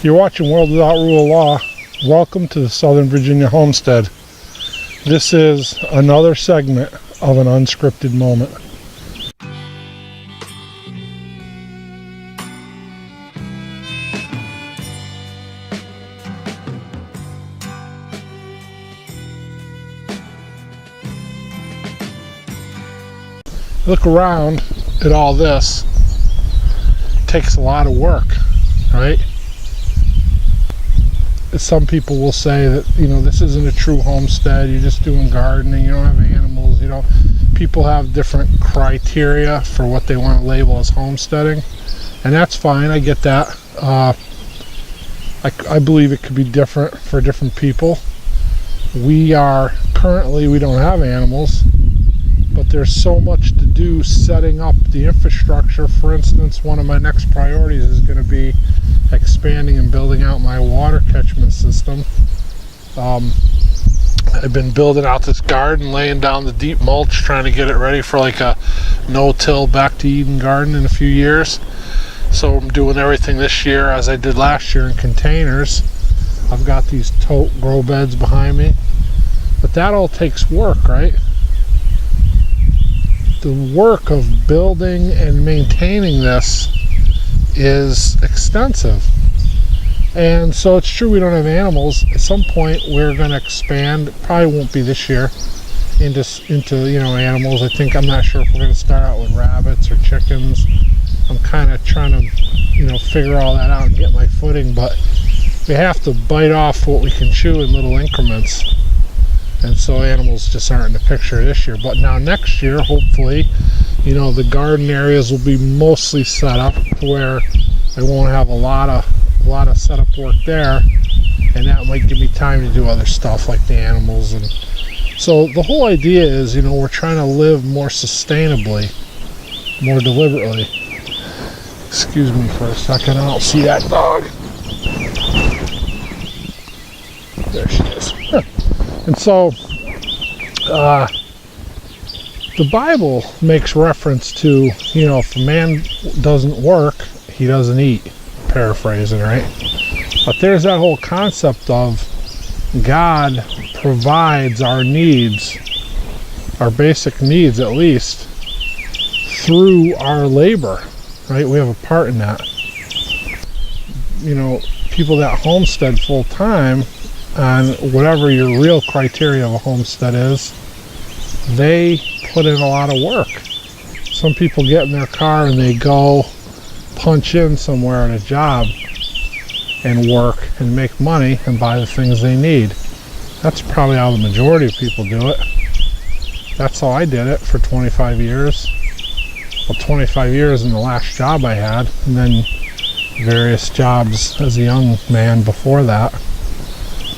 You're watching World Without Rule of Law. Welcome to the Southern Virginia Homestead. This is another segment of an unscripted moment. Look around at all this. It takes a lot of work, right? Some people will say that, this isn't a true homestead. You're just doing gardening. You don't have animals. People have different criteria for what they want to label as homesteading, and that's fine. I get that. I believe it could be different for different people. We don't have animals, but there's so much to do setting up the infrastructure. For instance, one of my next priorities is going to be expanding and building out my water catchment system. I've been building out this garden, laying down the deep mulch, trying to get it ready for like a no-till back to Eden garden in a few years. So I'm doing everything this year as I did last year in containers. I've got these tote grow beds behind me, but that all takes work, right? The work of building and maintaining this is extensive. And so it's true we don't have animals. At some point we're going to expand. It probably won't be this year into animals. I'm not sure if we're going to start out with rabbits or chickens. I'm kind of trying to figure all that out and get my footing, but we have to bite off what we can chew in little increments. And so animals just aren't in the picture this year. But now next year, hopefully, the garden areas will be mostly set up to where I won't have a lot of setup work there, and that might give me time to do other stuff like the animals. And so the whole idea is, we're trying to live more sustainably, more deliberately. Excuse me for a second, I don't see that dog. There she is. And so the Bible makes reference to, if a man doesn't work, he doesn't eat. Paraphrasing, right? But there's that whole concept of God provides our needs, our basic needs at least, through our labor, right? We have a part in that. People that homestead full time, on whatever your real criteria of a homestead is, they put in a lot of work. Some people get in their car and they go punch in somewhere at a job and work and make money and buy the things they need. That's probably how the majority of people do it. That's how I did it for 25 years. Well, 25 years in the last job I had, and then various jobs as a young man before that.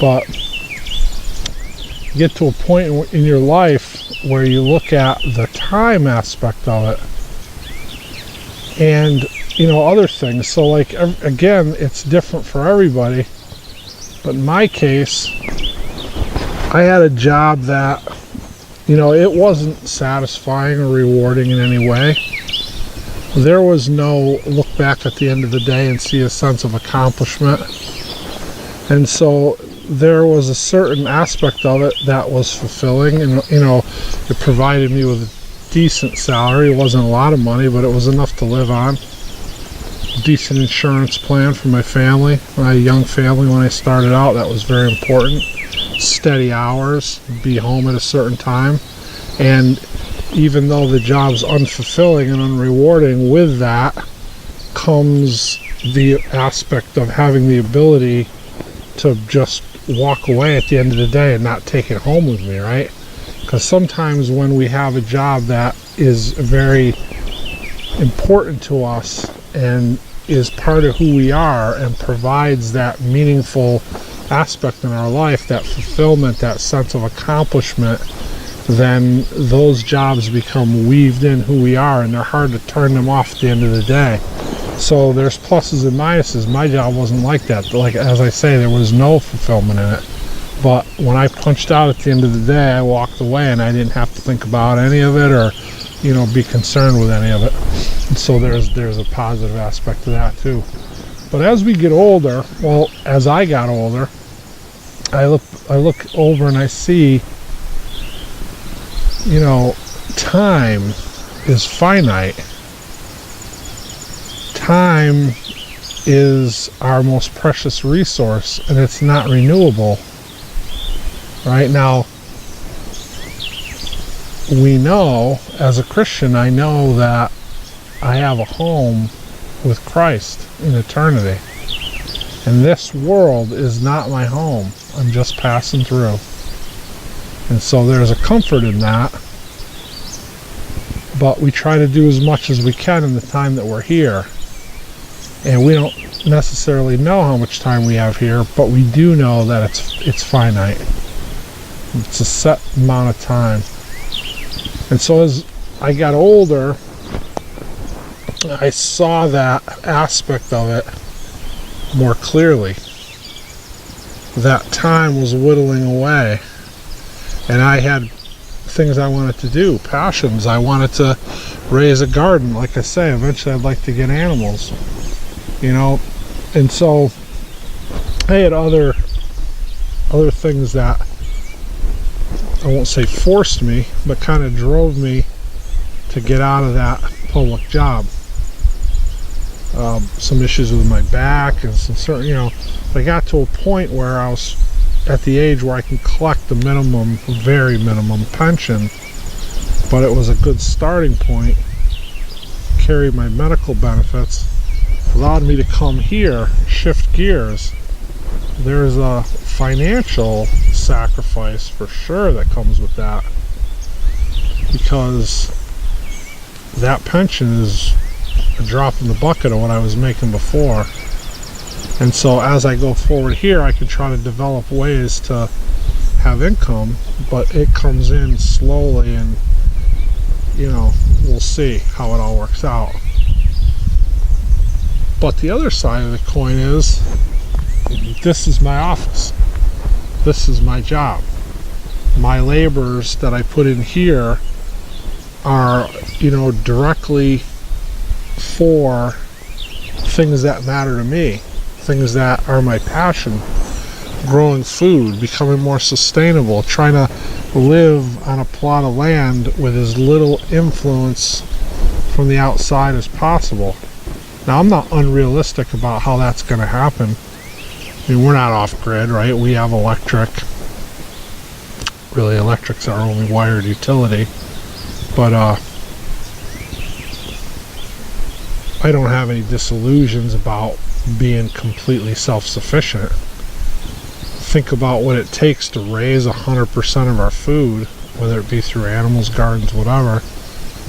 But you get to a point in your life where you look at the time aspect of it and other things. So like, again, it's different for everybody, but in my case, I had a job that it wasn't satisfying or rewarding in any way. There was no look back at the end of the day and see a sense of accomplishment. And so there was a certain aspect of it that was fulfilling, and it provided me with a decent salary. It wasn't a lot of money, but it was enough to live on. Decent insurance plan for my family, my young family when I started out. That was very important. Steady hours, be home at a certain time. And even though the job's unfulfilling and unrewarding, with that comes the aspect of having the ability to just walk away at the end of the day and not take it home with me, right? Because sometimes when we have a job that is very important to us and is part of who we are and provides that meaningful aspect in our life, that fulfillment, that sense of accomplishment, then those jobs become weaved in who we are, and they're hard to turn them off at the end of the day. So there's pluses and minuses. My job wasn't like that. Like, as I say, there was no fulfillment in it. But when I punched out at the end of the day, I walked away and I didn't have to think about any of it or be concerned with any of it. And so there's a positive aspect to that too. But as we get older, well, as I got older, I look over and I see, you know, time is finite. Time is our most precious resource, and it's not renewable. Right now, we know, as a Christian, I know that I have a home with Christ in eternity. And this world is not my home. I'm just passing through. And so there's a comfort in that. But we try to do as much as we can in the time that we're here. And we don't necessarily know how much time we have here, but we do know that it's finite. It's a set amount of time. And so as I got older, I saw that aspect of it more clearly. That time was whittling away, and I had things I wanted to do, passions. I wanted to raise a garden. Like I say, eventually I'd like to get animals, you know. And so I had other things that, I won't say forced me, but kind of drove me to get out of that public job. Some issues with my back and some certain, you know, I got to a point where I was at the age where I can collect the minimum, very minimum pension, but it was a good starting point, carried my medical benefits, allowed me to come here, shift gears. There's a financial sacrifice for sure that comes with that, because that pension is a drop in the bucket of what I was making before. And so as I go forward here, I can try to develop ways to have income, but it comes in slowly, and you know, we'll see how it all works out. But the other side of the coin is, this is my office. This is my job. My labors that I put in here are, you know, directly for things that matter to me, things that are my passion. Growing food, becoming more sustainable, trying to live on a plot of land with as little influence from the outside as possible. Now, I'm not unrealistic about how that's going to happen. I mean, we're not off-grid, right? We have electric. Really, electric's our only wired utility. But I don't have any disillusions about being completely self-sufficient. Think about what it takes to raise 100% of our food, whether it be through animals, gardens, whatever.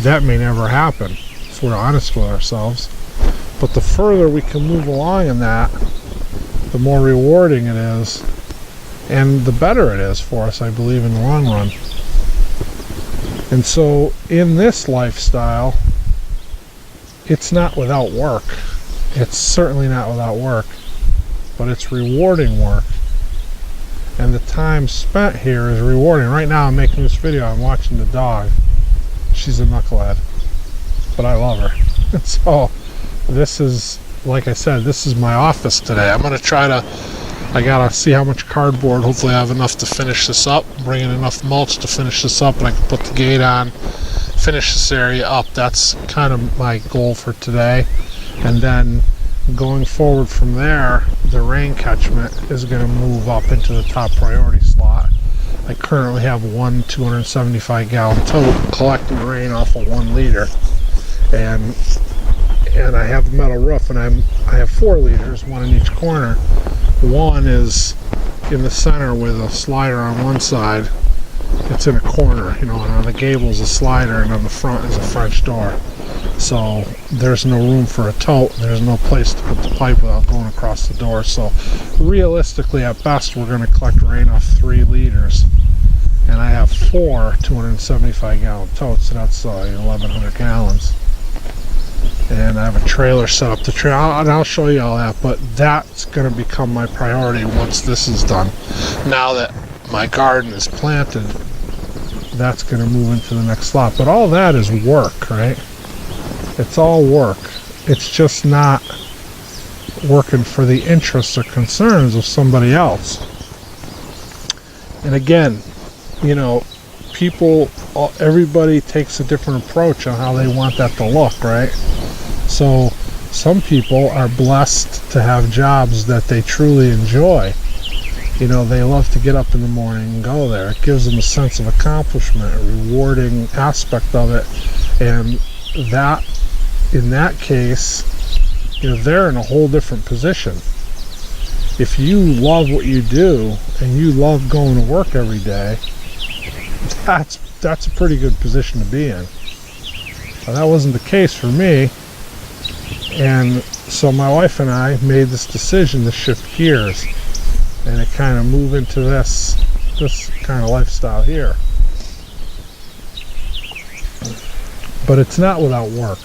That may never happen, if we're honest with ourselves. But the further we can move along in that, the more rewarding it is, and the better it is for us, I believe, in the long run. And so in this lifestyle, it's not without work. It's certainly not without work, but it's rewarding work. And the time spent here is rewarding. Right now I'm making this video, I'm watching the dog. She's a knucklehead, but I love her. And so this is, like I said, this is my office today. I'm going to try to, I got to see how much cardboard, hopefully I have enough to finish this up, bring in enough mulch to finish this up, and I can put the gate on, finish this area up. That's kind of my goal for today. And then going forward from there, the rain catchment is going to move up into the top priority slot. I currently have one 275 gallon tote collecting rain off of 1 liter, and I have a metal roof, and I have 4 liters, one in each corner. One is in the center with a slider on one side. It's in a corner, you know, and on the gable is a slider, and on the front is a French door. So there's no room for a tote, and there's no place to put the pipe without going across the door. So realistically, at best, we're going to collect rain off 3 liters. And I have 4 275 gallon totes, so that's 1,100 gallons. And I have a trailer set up to trailer, and I'll show you all that, but that's going to become my priority once this is done. Now that my garden is planted, that's going to move into the next slot. But all that is work, right? It's all work. It's just not working for the interests or concerns of somebody else. And again, you know, everybody takes a different approach on how they want that to look, right? So some people are blessed to have jobs that they truly enjoy. You know, they love to get up in the morning and go there. It gives them a sense of accomplishment, a rewarding aspect of it. And that, in that case, you know, they're in a whole different position. If you love what you do and you love going to work every day, that's a pretty good position to be in. Now, that wasn't the case for me. And so my wife and I made this decision to shift gears and to kind of move into this kind of lifestyle here. But it's not without work.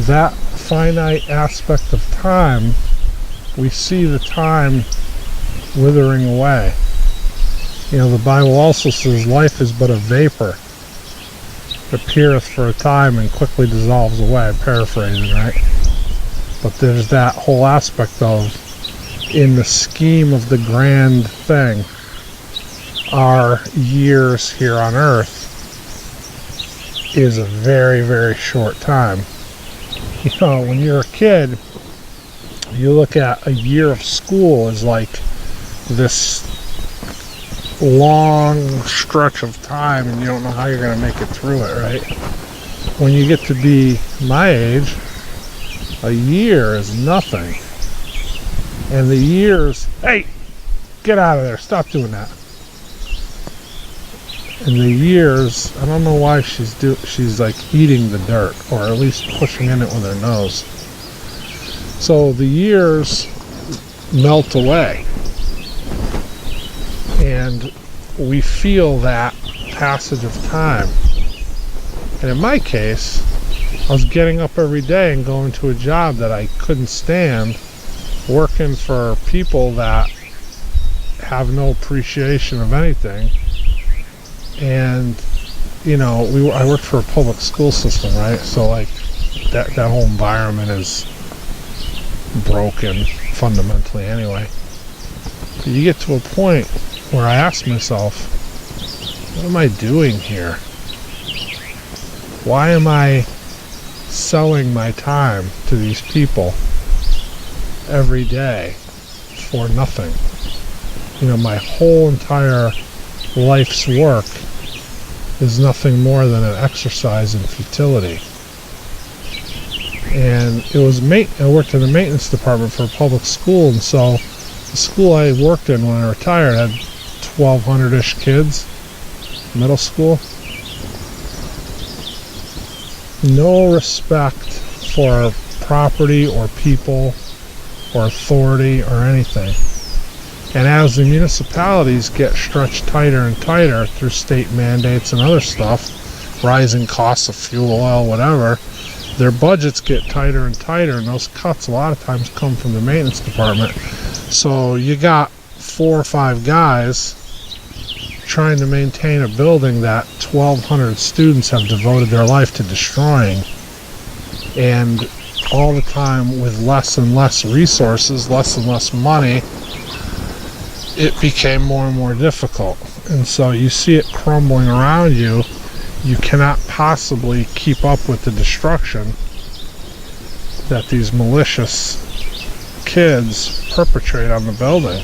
That finite aspect of time, we see the time withering away. You know, the Bible also says life is but a vapor. It appeareth for a time and quickly dissolves away. I'm paraphrasing, right? But there's that whole aspect of, in the scheme of the grand thing, our years here on earth is a very, very short time. You know, when you're a kid, you look at a year of school as like this long stretch of time and you don't know how you're going to make it through it, right? When you get to be my age, a year is nothing. And the years, hey, get out of there, stop doing that. And the years, I don't know why she's like eating the dirt, or at least pushing in it with her nose. So the years melt away. And we feel that passage of time. And in my case, I was getting up every day and going to a job that I couldn't stand, working for people that have no appreciation of anything. And, you know, I worked for a public school system, right? So like that whole environment is broken fundamentally anyway. But you get to a point where I ask myself, what am I doing here? Why am I selling my time to these people every day for nothing? You know, my whole entire life's work is nothing more than an exercise in futility. And it was I worked in the maintenance department for a public school, and so the school I worked in when I retired had 1,200-ish kids, middle school. No respect for property or people or authority or anything. And as the municipalities get stretched tighter and tighter through state mandates and other stuff, rising costs of fuel, oil, whatever, their budgets get tighter and tighter, and those cuts a lot of times come from the maintenance department. So you got 4 or 5 guys trying to maintain a building that 1,200 students have devoted their life to destroying, and all the time with less and less resources, less and less money, it became more and more difficult. And so you see it crumbling around you. You cannot possibly keep up with the destruction that these malicious kids perpetrate on the building.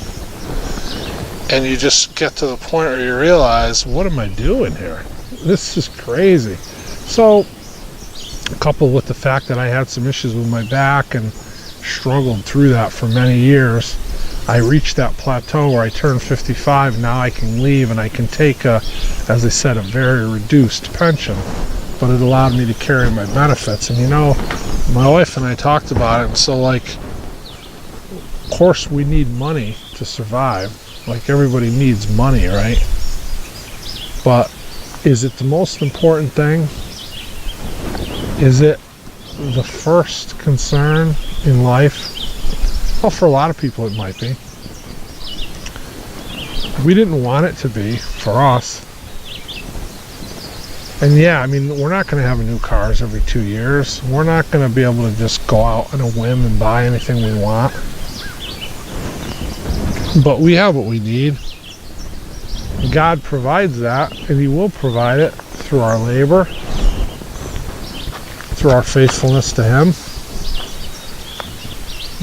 And you just get to the point where you realize, what am I doing here? This is crazy. So, coupled with the fact that I had some issues with my back and struggled through that for many years, I reached that plateau where I turned 55. Now I can leave and I can take as I said, a very reduced pension, but it allowed me to carry my benefits. And you know, my wife and I talked about it, and so like, of course we need money to survive. Like everybody needs money, right? But is it the most important thing? Is it the first concern in life? Well, for a lot of people it might be. We didn't want it to be for us. And yeah, I mean, we're not going to have new cars every 2 years. We're not going to be able to just go out on a whim and buy anything we want. But we have what we need. God provides that, and He will provide it through our labor, through our faithfulness to Him.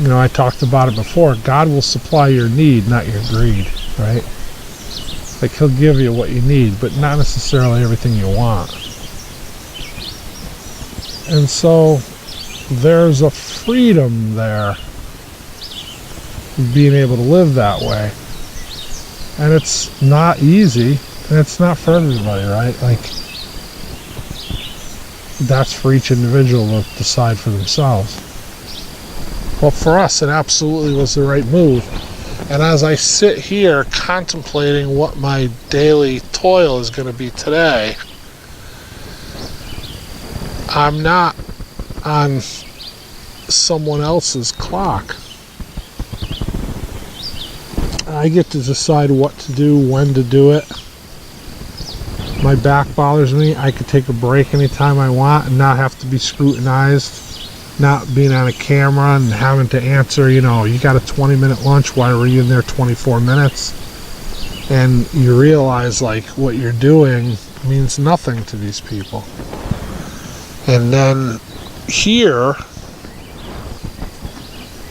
You know, I talked about it before. God will supply your need, not your greed, right? Like, He'll give you what you need, but not necessarily everything you want. And so there's a freedom there, being able to live that way. And it's not easy, and it's not for everybody, right? Like, that's for each individual to decide for themselves. Well, for us, it absolutely was the right move. And as I sit here contemplating what my daily toil is going to be today, I'm not on someone else's clock. I get to decide what to do, when to do it. My back bothers me. I could take a break anytime I want and not have to be scrutinized. Not being on a camera and having to answer, you know, you got a 20-minute lunch, why were you in there 24 minutes? And you realize, like, what you're doing means nothing to these people. And then here,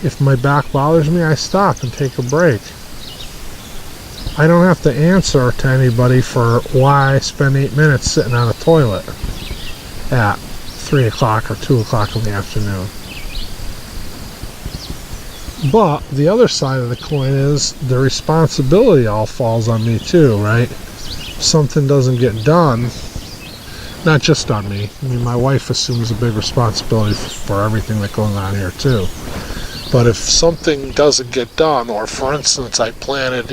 if my back bothers me, I stop and take a break. I don't have to answer to anybody for why I spend 8 minutes sitting on a toilet at 3 o'clock or 2 o'clock in the afternoon. But the other side of the coin is the responsibility all falls on me too, right? If something doesn't get done, not just on me. I mean, my wife assumes a big responsibility for everything that goes on here too. But if something doesn't get done, or for instance, I planted,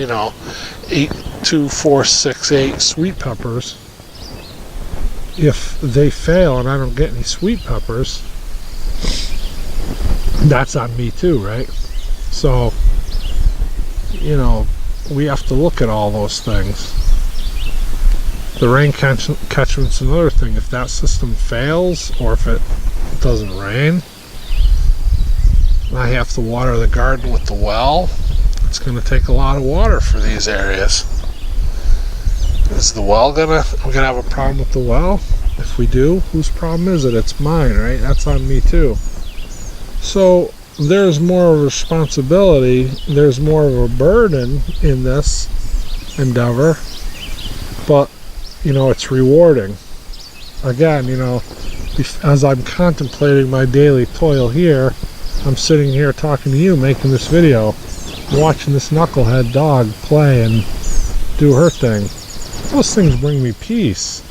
8 sweet peppers, if they fail and I don't get any sweet peppers, that's on me too, right? So, we have to look at all those things. The rain catchment's another thing. If that system fails, or if it doesn't rain, I have to water the garden with the well. It's going to take a lot of water for these areas. Is the well we're going to have a problem with the well? If we do, whose problem is it? It's mine, right? That's on me too. So there's more of a responsibility, there's more of a burden in this endeavor, but it's rewarding. Again, as I'm contemplating my daily toil here, I'm sitting here talking to you, making this video, watching this knucklehead dog play and do her thing. Those things bring me peace.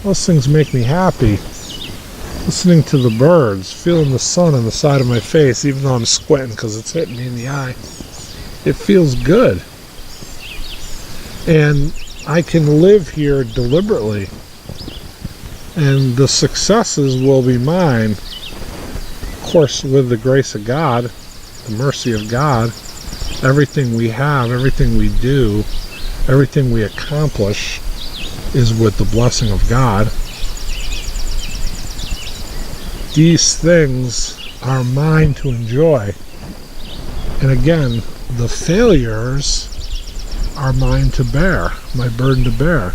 Those things make me happy. Listening to the birds, feeling the sun on the side of my face, even though I'm squinting because it's hitting me in the eye. It feels good. And I can live here deliberately. And the successes will be mine. Of course, with the grace of God, the mercy of God, everything we have, everything we do, everything we accomplish is with the blessing of God. These things are mine to enjoy. And again, the failures are mine to bear, my burden to bear.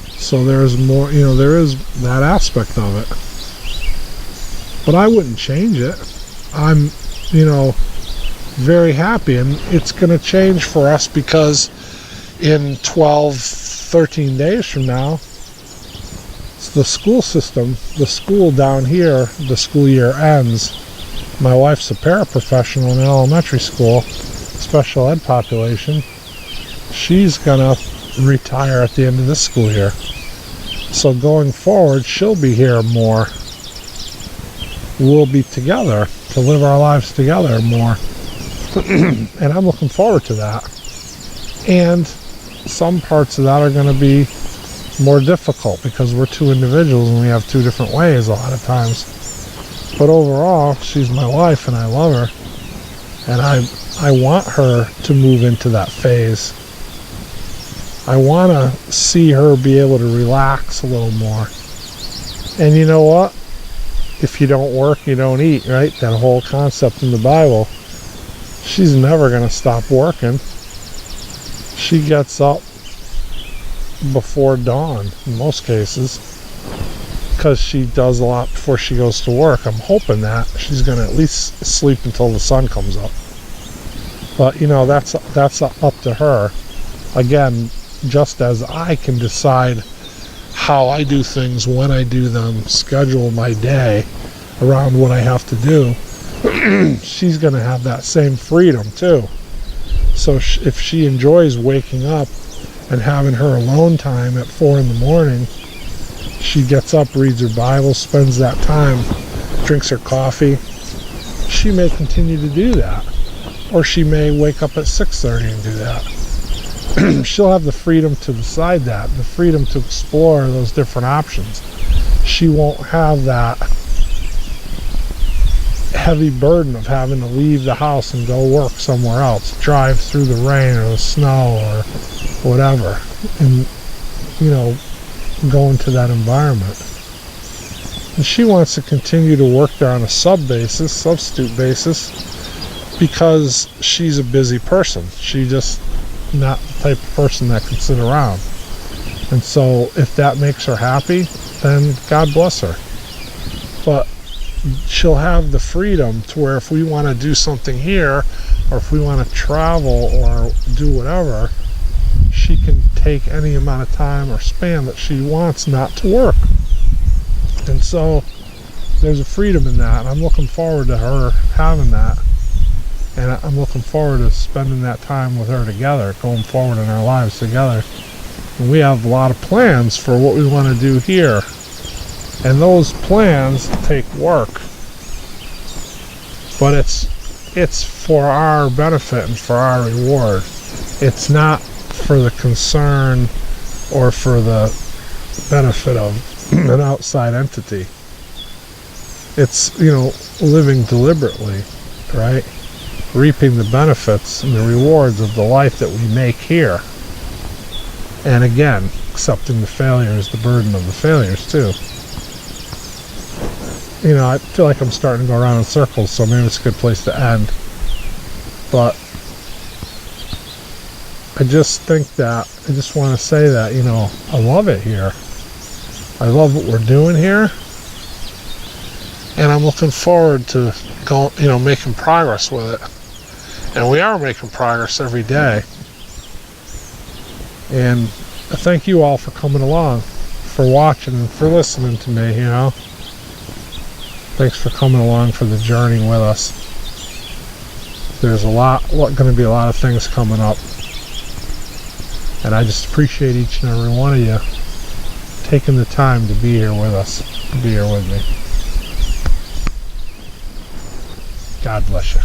So there's more, there is that aspect of it. But I wouldn't change it. I'm, very happy. And it's going to change for us because in 12, 13 days from now, the school system, the school down here, the school year ends. My wife's a paraprofessional in elementary school, special ed population. She's gonna retire at the end of this school year. So going forward, she'll be here more. We'll be together to live our lives together more. And I'm looking forward to that. And some parts of that are going to be more difficult because we're two individuals and we have two different ways a lot of times. But overall, she's my wife and I love her. And I want her to move into that phase. I want to see her be able to relax a little more. And you know what? If you don't work, you don't eat, right? That whole concept in the Bible. She's never going to stop working. She gets up before dawn in most cases because she does a lot before she goes to work. I'm hoping that she's going to at least sleep until the sun comes up. But, you know, that's up to her. Again, just as I can decide how I do things, when I do them, schedule my day around what I have to do, she's going to have that same freedom too. So if she enjoys waking up and having her alone time at 4 in the morning, she gets up, reads her Bible, spends that time, drinks her coffee, she may continue to do that. Or she may wake up at 6:30 and do that. She'll have the freedom to decide that, the freedom to explore those different options. She won't have that heavy burden of having to leave the house and go work somewhere else, drive through the rain or the snow or whatever, and, you know, go into that environment. And she wants to continue to work there on a substitute basis, because she's a busy person. She's just not the type of person that can sit around. And so if that makes her happy, then God bless her. But she'll have the freedom to where if we want to do something here, or if we want to travel or do whatever, she can take any amount of time or span that she wants not to work. And so there's a freedom in that, and I'm looking forward to her having that. And I'm looking forward to spending that time with her together, going forward in our lives together. And we have a lot of plans for what we want to do here. And those plans take work. But it's for our benefit and for our reward. It's not for the concern or for the benefit of an outside entity. It's, you know, living deliberately, right? Reaping the benefits and the rewards of the life that we make here. And again, accepting the failures, the burden of the failures too. You know, I feel like I'm starting to go around in circles, so maybe it's a good place to end. But I just think that, I just want to say that, you know, I love it here. I love what we're doing here. And I'm looking forward to going, you know, making progress with it. And we are making progress every day. And I thank you all for coming along, for watching, and for listening to me, you know. Thanks for coming along for the journey with us. There's going to be a lot of things coming up. And I just appreciate each and every one of you taking the time to be here with us, to be here with me. God bless you.